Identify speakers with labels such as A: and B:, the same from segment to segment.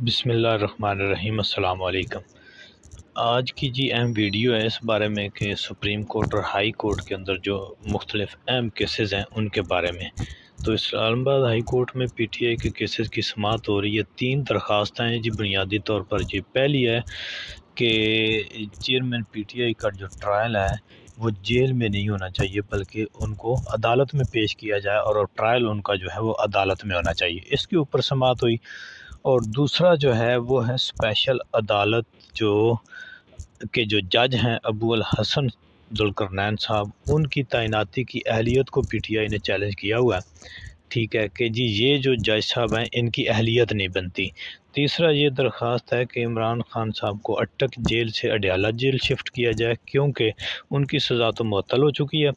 A: बिस्मिल्लाहिर्रहमानिर्रहीम। अस्सलाम वालेकुम। आज की अहम वीडियो है इस बारे में कि सुप्रीम कोर्ट और हाई कोर्ट के अंदर जो मुख्तलिफ अहम केसेस हैं उनके बारे में। तो इस्लामाबाद हाई कोर्ट में पीटीआई के केसेस की समाअत हो रही है। 3 दरख्वास्तें हैं जी बुनियादी तौर पर। जी पहली है कि चेयरमैन पीटीआई का जो ट्रायल है वो जेल में नहीं होना चाहिए, बल्कि उनको अदालत में पेश किया जाए और ट्रायल उनका जो है वो अदालत में होना चाहिए। इसके ऊपर समाअत हुई। और दूसरा जो है वो है स्पेशल अदालत जो जज हैं अबू अल हसन जुल्करनैन साहब, उनकी तैनाती की अहलियत को पीटीआई ने चैलेंज किया हुआ है। ठीक है कि जी ये जो जज साहब हैं इनकी अहलियत नहीं बनती। तीसरा ये दरख्वास्त है कि इमरान खान साहब को अटक जेल से अडयाला जेल शिफ्ट किया जाए, क्योंकि उनकी सज़ा तो मुअत्तल हो चुकी है।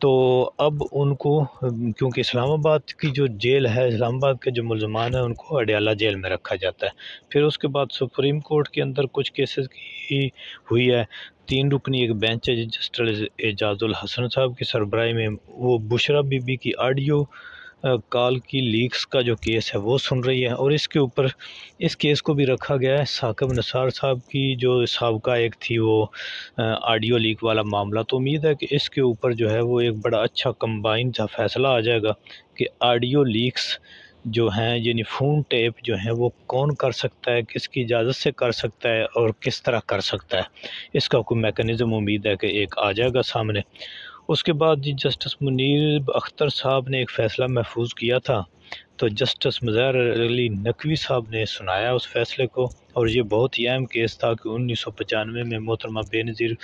A: तो अब उनको, क्योंकि इस्लामाबाद की जो जेल है, इस्लामाबाद के जो मुलजमान हैं उनको अडयाला जेल में रखा जाता है। फिर उसके बाद सुप्रीम कोर्ट के अंदर कुछ केसेस की हुई है। 3 रुकनी एक बेंच है जस्टिस एजाजुल हसन साहब की सरबराही में, वो बुशरा बीबी की ऑडियो कॉल की लीक्स का जो केस है वो सुन रही है। और इसके ऊपर इस केस को भी रखा गया है साकिब निसार साहब की जो साबका एक थी वो ऑडियो लीक वाला मामला। तो उम्मीद है कि इसके ऊपर जो है वो एक बड़ा अच्छा कंबाइन सा फैसला आ जाएगा कि ऑडियो लीक्स जो हैं यानी फ़ोन टेप जो हैं वो कौन कर सकता है, किसकी इजाज़त से कर सकता है और किस तरह कर सकता है। इसका कोई मैकेनिज़्म उम्मीद है कि एक आ जाएगा सामने। उसके बाद जी जस्टिस मुनीर अख्तर साहब ने एक फ़ैसला महफूज किया था, तो जस्टिस मुज़फ़्फ़र अली नकवी साहब ने सुनाया उस फ़ैसले को। और ये बहुत ही अहम केस था कि 1995 में मोहतरमा बेनज़ीर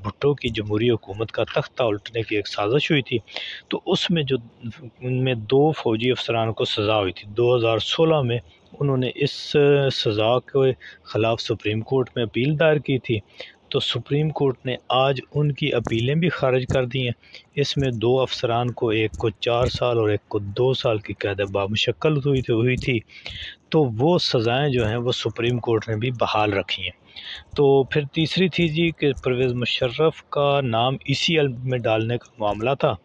A: भुट्टो की जमहूरी हुकूमत का तख्ता उल्टने की एक साजिश हुई थी। तो उसमें जो उनमें 2 फ़ौजी अफसरान को सज़ा हुई थी। 2016 में उन्होंने इस सज़ा के ख़िलाफ़ सुप्रीम कोर्ट में अपील दायर की थी। तो सुप्रीम कोर्ट ने आज उनकी अपीलें भी खारिज कर दी हैं। इसमें 2 अफसरान को, एक को 4 साल और एक को 2 साल की कैद बामुशक्कल हुई थी। तो वो सज़ाएँ जो हैं वो सुप्रीम कोर्ट ने भी बहाल रखी हैं। तो फिर तीसरी थी जी कि परवेज़ मुशर्रफ का नाम ईसीएल में डालने का मामला था।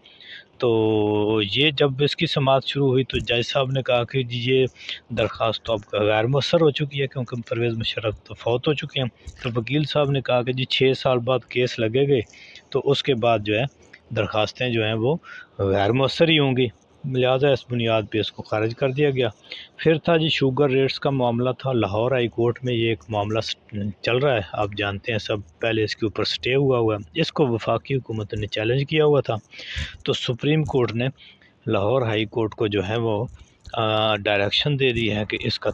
A: तो ये जब इसकी समाअत शुरू हुई तो जज साहब ने कहा कि जी ये दरख्वास्त तो अब गैर मुअस्सर हो चुकी है, क्योंकि परवेज़ मुशर्रफ तो फौत हो चुके हैं। तो वकील साहब ने कहा कि जी 6 साल बाद केस लगेंगे, तो उसके बाद जो है दरख्वास्तें जो हैं वो गैर मुअस्सर ही होंगी। लिहाजा इस बुनियाद पे इसको खारिज कर दिया गया। फिर था जी शुगर रेट्स का मामला था। लाहौर हाई कोर्ट में ये एक मामला चल रहा है, आप जानते हैं सब। पहले इसके ऊपर स्टे हुआ है, इसको वफाकी हुकूमत ने चैलेंज किया हुआ था। तो सुप्रीम कोर्ट ने लाहौर हाई कोर्ट को जो है वो डायरेक्शन दे दी है कि इसका